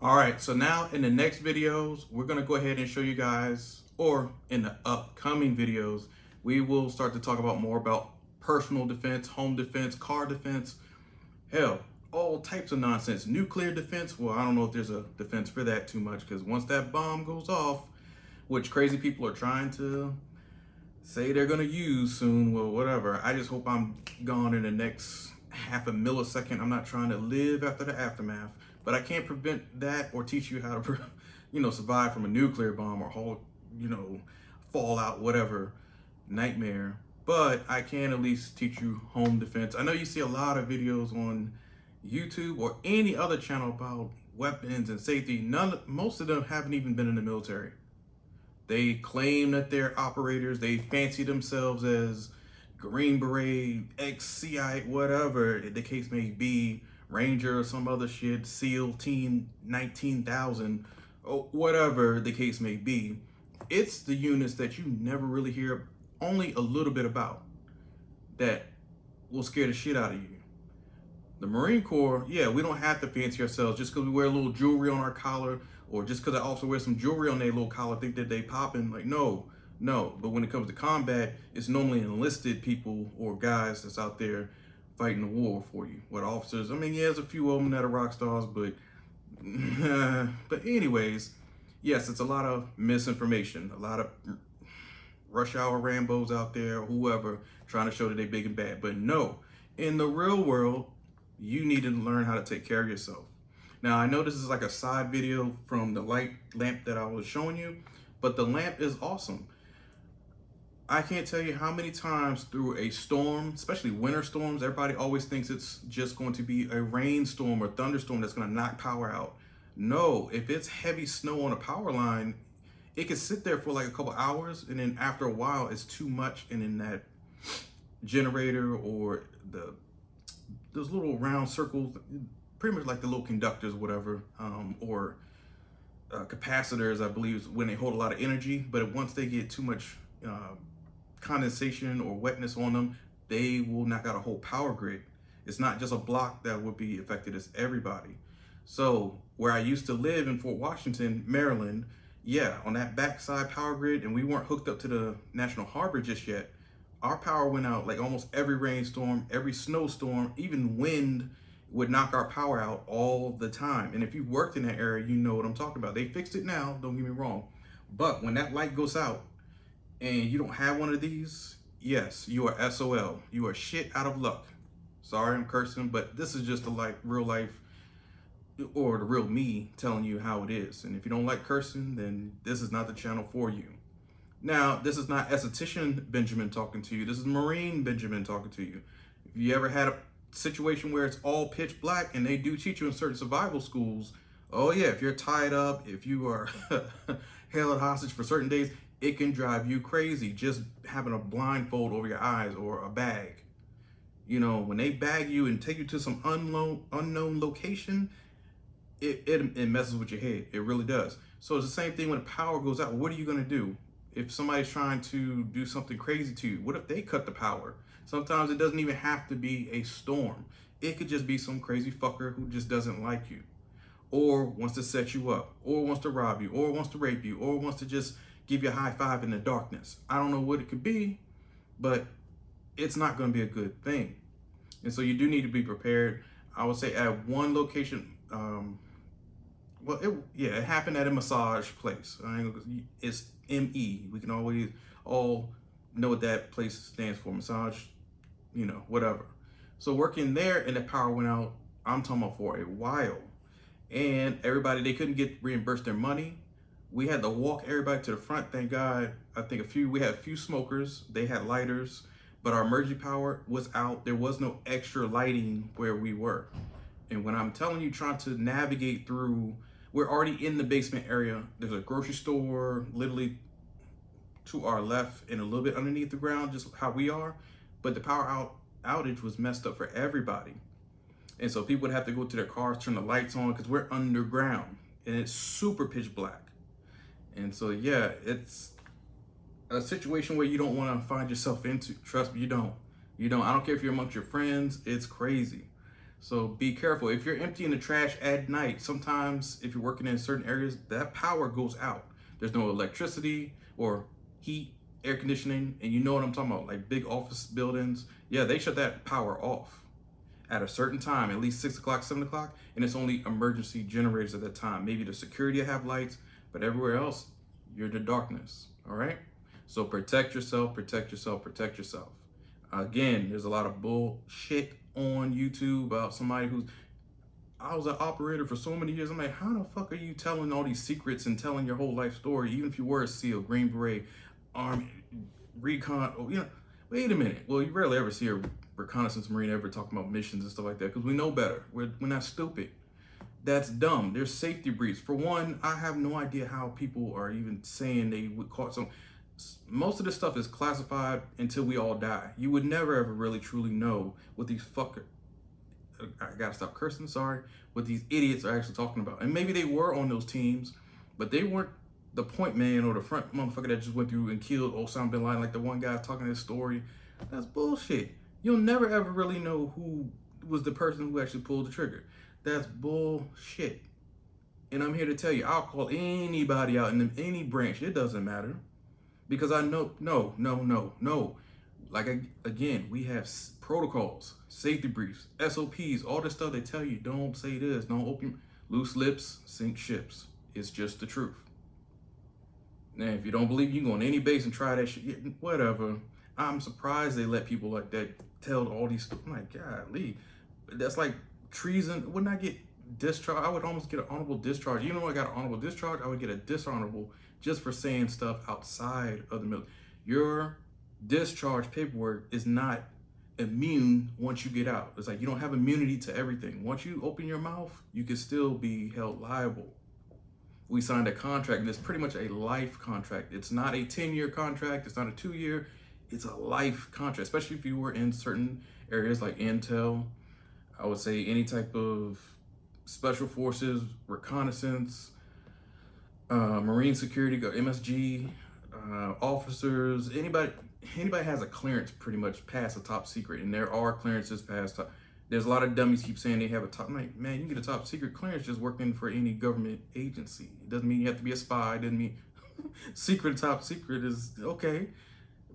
All right, so now in the next videos, we're gonna go ahead and show you guys, or in the upcoming videos, we will start to talk about more about personal defense, home defense, car defense, hell, all types of nonsense. Nuclear defense, well, I don't know if there's a defense for that too much, because once that bomb goes off, which crazy people are trying to say they're gonna use soon, well, whatever. I just hope I'm gone in the next half a millisecond. I'm not trying to live after the aftermath, but I can't prevent that or teach you how to, survive from a nuclear bomb or whole, fallout, whatever, nightmare. But I can at least teach you home defense. I know you see a lot of videos on YouTube or any other channel about weapons and safety. Most of them haven't even been in the military. They claim that they're operators. They fancy themselves as Green Beret, ex-CIA, whatever the case may be, Ranger or some other shit, SEAL Team 19,000, or whatever the case may be. It's the units that you never really hear only a little bit about that will scare the shit out of you. The Marine Corps, yeah, we don't have to fancy ourselves just because we wear a little jewelry on our collar, or just because I also wear some jewelry on their little collar, think that they popping. Like, no. But when it comes to combat, it's normally enlisted people or guys that's out there fighting the war for you. What officers? I mean, yeah, there's a few of them that are rock stars, but but anyways, yes, it's a lot of misinformation, a lot of rush hour Rambos out there, whoever trying to show that they're big and bad. But no, in the real world, you need to learn how to take care of yourself. Now, I know this is like a side video from the light lamp that I was showing you, but the lamp is awesome. I can't tell you how many times through a storm, especially winter storms, everybody always thinks it's just going to be a rainstorm or thunderstorm that's going to knock power out. No, if it's heavy snow on a power line, it can sit there for like a couple hours, and then after a while, it's too much, and then that generator or those little round circles, pretty much like the little conductors, whatever, or capacitors, I believe, is when they hold a lot of energy. But once they get too much condensation or wetness on them, they will knock out a whole power grid. It's not just a block that would be affected, it's everybody. So where I used to live in Fort Washington, Maryland, yeah, on that backside power grid, and we weren't hooked up to the National Harbor just yet, our power went out like almost every rainstorm, every snowstorm, even wind would knock our power out all the time. And if you worked in that area, you know what I'm talking about. They fixed it now, don't get me wrong. But when that light goes out and you don't have one of these, yes, you are SOL. You are shit out of luck. Sorry, I'm cursing, but this is just the real life, or the real me telling you how it is. And if you don't like cursing, then this is not the channel for you. Now, this is not esthetician Benjamin talking to you. This is Marine Benjamin talking to you. If you ever had a situation where it's all pitch black, and they do teach you in certain survival schools, oh yeah, if you're tied up, if you are held hostage for certain days, it can drive you crazy just having a blindfold over your eyes or a bag. You know, when they bag you and take you to some unknown location, it messes with your head. It really does. So it's the same thing when the power goes out. What are you going to do? If somebody's trying to do something crazy to you, what if they cut the power? Sometimes it doesn't even have to be a storm. It could just be some crazy fucker who just doesn't like you, or wants to set you up, or wants to rob you, or wants to rape you, or wants to just give you a high five in the darkness. I don't know what it could be, but it's not going to be a good thing. And so you do need to be prepared. I would say at one location, it happened at a massage place. It's ME. We can always all know what that place stands for. Massage, whatever. So working there and the power went out, I'm talking about for a while. And everybody, they couldn't get reimbursed their money. We had to walk everybody to the front. Thank God. We had a few smokers. They had lighters, but our emergency power was out. There was no extra lighting where we were. And when I'm telling you, trying to navigate through, we're already in the basement area. There's a grocery store literally to our left and a little bit underneath the ground, just how we are. But the power outage was messed up for everybody. And so people would have to go to their cars, turn the lights on, because we're underground and it's super pitch black. And so, yeah, it's a situation where you don't want to find yourself into. Trust me, you don't. I don't care if you're amongst your friends. It's crazy. So be careful. If you're emptying the trash at night, sometimes if you're working in certain areas, that power goes out. There's no electricity or heat, air conditioning, and you know what I'm talking about, like big office buildings. Yeah, they shut that power off at a certain time, at least 6 o'clock, 7 o'clock, and it's only emergency generators at that time. Maybe the security have lights, but everywhere else, you're in the darkness, all right? So protect yourself, protect yourself, protect yourself. Again, there's a lot of bullshit on YouTube about somebody who's, I was an operator for so many years. I'm like, how the fuck are you telling all these secrets and telling your whole life story, even if you were a SEAL, Green Beret, Army, Recon, you know, wait a minute. Well, you rarely ever see a reconnaissance Marine ever talking about missions and stuff like that because we know better. We're not stupid. That's dumb. There's safety briefs. For one, I have no idea how people are even saying they would caught some. Most of this stuff is classified until we all die. You would never ever really truly know what these fuckers, I gotta stop cursing, sorry, what these idiots are actually talking about. And maybe they were on those teams, but they weren't the point man or the front motherfucker that just went through and killed Osama bin Laden, like the one guy talking this story. That's bullshit. You'll never ever really know who was the person who actually pulled the trigger. That's bullshit. And I'm here to tell you, I'll call anybody out in any branch. It doesn't matter. Because I know, no. Like, again, we have protocols, safety briefs, SOPs, all this stuff they tell you. Don't say this, don't open loose lips, sink ships. It's just the truth. Now, if you don't believe, you can go on any base and try that shit, whatever. I'm surprised they let people like that tell all these stuff. I'm like, golly, that's like treason. Wouldn't I get discharged? I would almost get an honorable discharge. Even though I got an honorable discharge, I would get a dishonorable just for saying stuff outside of the military. Your discharge paperwork is not immune once you get out. It's like you don't have immunity to everything. Once you open your mouth, you can still be held liable. We signed a contract, and it's pretty much a life contract. It's not a 10-year contract. It's not a 2-year. It's a life contract, especially if you were in certain areas like intel. I would say any type of special forces, reconnaissance, Marine security, MSG, officers, anybody has a clearance pretty much past the top secret, and there are clearances past top. There's a lot of dummies keep saying they have a top. I'm like, man, you can get a top secret clearance just working for any government agency. It doesn't mean you have to be a spy. It doesn't mean secret top secret is okay.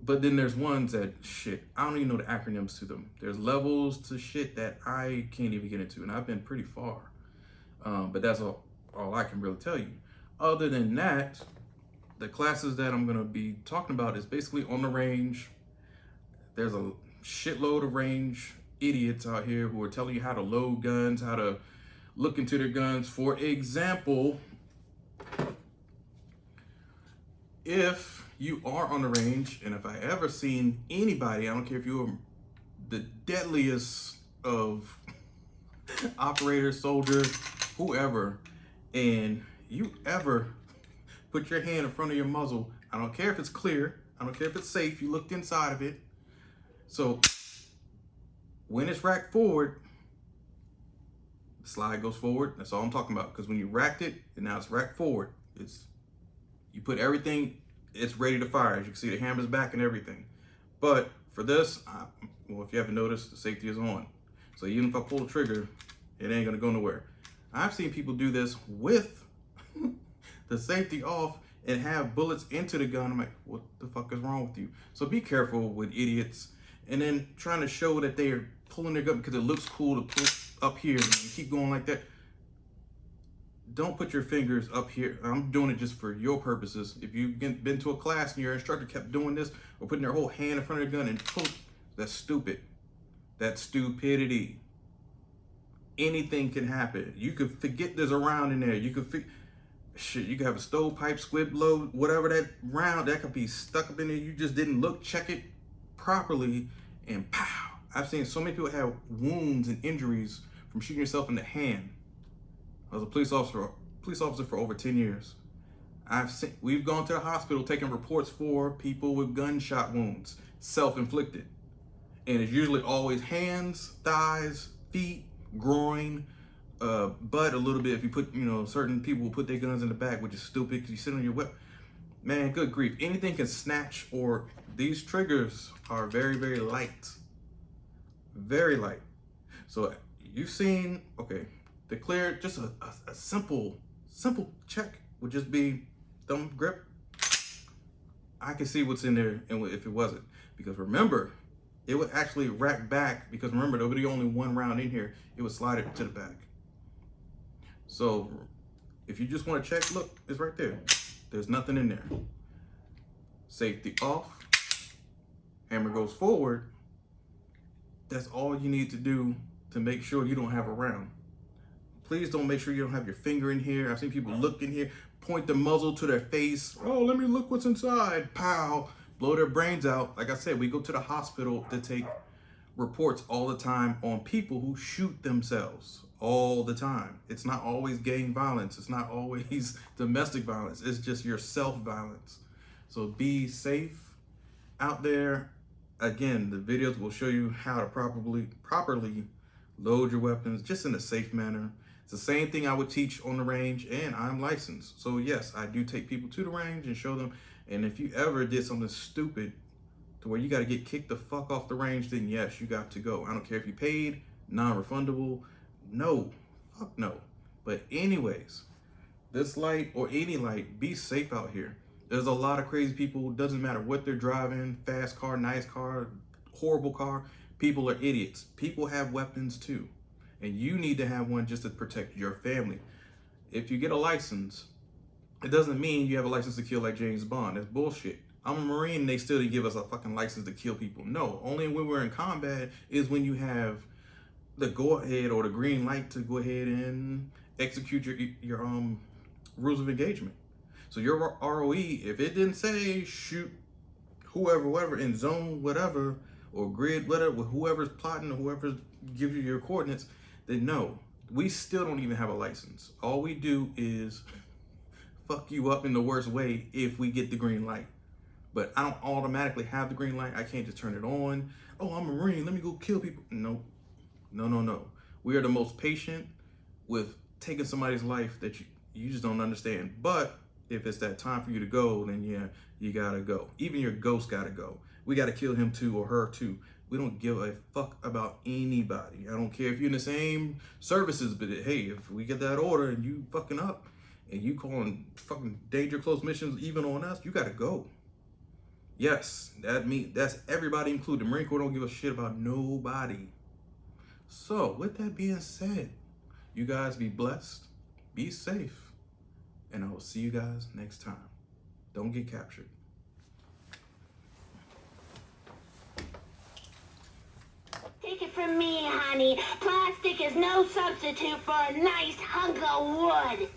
But then there's ones that shit, I don't even know the acronyms to them. There's levels to shit that I can't even get into, and I've been pretty far. But that's all I can really tell you. Other than that, the classes that I'm gonna be talking about is basically on the range. There's a shitload of range idiots out here who are telling you how to load guns, how to look into their guns. For example, if you are on the range, and if I ever seen anybody, I don't care if you're the deadliest of operators, soldiers, whoever, and you ever put your hand in front of your muzzle, I don't care if it's clear, I don't care if it's safe, you looked inside of it. So when it's racked forward, the slide goes forward. That's all I'm talking about. Because when you racked it and now it's racked forward, you put everything, it's ready to fire. As you can see, the hammer's back and everything. But for this, well, if you haven't noticed, the safety is on. So even if I pull the trigger, it ain't gonna go nowhere. I've seen people do this with the safety off and have bullets into the gun. I'm like, what the fuck is wrong with you? So be careful with idiots. And then trying to show that they are pulling their gun because it looks cool to pull up here and keep going like that. Don't put your fingers up here. I'm doing it just for your purposes. If you've been to a class and your instructor kept doing this or putting their whole hand in front of their gun and pull, that's stupid. That's stupidity. Anything can happen. You could forget there's a round in there. You could shit, you could have a stovepipe, squib load, whatever that round, that could be stuck up in there. You just didn't look, check it properly, and pow. I've seen so many people have wounds and injuries from shooting yourself in the hand. I was a police officer for over 10 years. We've gone to the hospital taking reports for people with gunshot wounds, self-inflicted. And it's usually always hands, thighs, feet, groin, butt a little bit. If you put, certain people will put their guns in the back, which is stupid because you sit on your whip. Man, good grief. Anything can snatch, or these triggers are very, very light. Very light. So you've seen, okay, to clear, just a simple check would just be thumb grip. I can see what's in there and if it wasn't. Because remember, it would actually rack back, because remember, there would be only one round in here. It would slide it to the back. So if you just want to check, look, it's right there. There's nothing in there. Safety off. Hammer goes forward. That's all you need to do to make sure you don't have a round. Please don't make sure you don't have your finger in here. I've seen people look in here, point the muzzle to their face. Oh, let me look what's inside. Pow, blow their brains out. Like I said, we go to the hospital to take reports all the time on people who shoot themselves all the time. It's not always gang violence. It's not always domestic violence. It's just your self-violence. So be safe out there. Again, the videos will show you how to properly load your weapons just in a safe manner. It's the same thing I would teach on the range, and I'm licensed. So yes, I do take people to the range and show them. And if you ever did something stupid to where you got to get kicked the fuck off the range, then yes, you got to go. I don't care if you paid, non-refundable. No, fuck no. But anyways, this light or any light, be safe out here. There's a lot of crazy people. Doesn't matter what they're driving, fast car, nice car, horrible car. People are idiots. People have weapons too. And you need to have one just to protect your family. If you get a license, it doesn't mean you have a license to kill like James Bond. That's bullshit. I'm a Marine and they still didn't give us a fucking license to kill people. No, only when we're in combat is when you have the go ahead or the green light to go ahead and execute your rules of engagement. So your ROE, if it didn't say shoot whoever in zone whatever or grid whatever, whoever's plotting or whoever's give you your coordinates, then no, we still don't even have a license. All we do is fuck you up in the worst way if we get the green light. But I don't automatically have the green light. I can't just turn it on. Oh, I'm a Marine, let me go kill people. No. We are the most patient with taking somebody's life that you just don't understand. But if it's that time for you to go, then yeah, you gotta go. Even your ghost gotta go. We gotta kill him too or her too. We don't give a fuck about anybody. I don't care if you're in the same services, but hey, if we get that order and you fucking up and you calling fucking danger close missions even on us, you gotta go. Yes, that's everybody included. The Marine Corps don't give a shit about nobody. So with that being said, you guys be blessed, be safe, and I will see you guys next time. Don't get captured. Take it from me, honey. Plastic is no substitute for a nice hunk of wood.